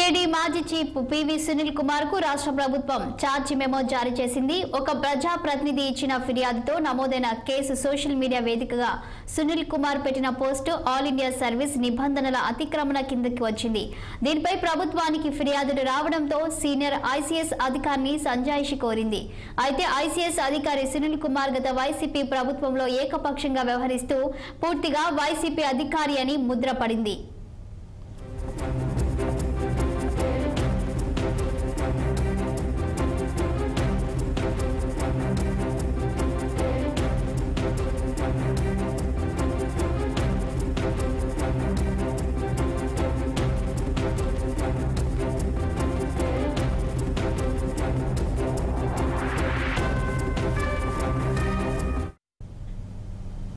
CID మాజీ chief PV Sunil Kumar కు రాష్ట్ర ప్రభుత్వం ఛార్జ్ మెమో జారీ చేసింది. ఒక ప్రజా ప్రతినిధి ఇచ్చిన ఫిర్యాదుతో నమోదైన కేసు సోషల్ మీడియా వేదికగా సునీల్ కుమార్ పెట్టిన పోస్టు ఆల్ ఇండియా సర్వీస్ నిబంధనల అతిక్రమణ కిందకి వచ్చింది. దీనిపై ప్రభుత్వానికి ఫిర్యాదులు రావడంతో సీనియర్ ఐసీఎస్ అధికారిని సంజాయిషి కోరింది. అయితే ఐసీఎస్ అధికారి సునీల్ కుమార్ గత వైసీపీ ప్రభుత్వంలో ఏకపక్షంగా వ్యవహరిస్తూ పూర్తిగా వైసీపీ అధికారి అని ముద్రపడింది.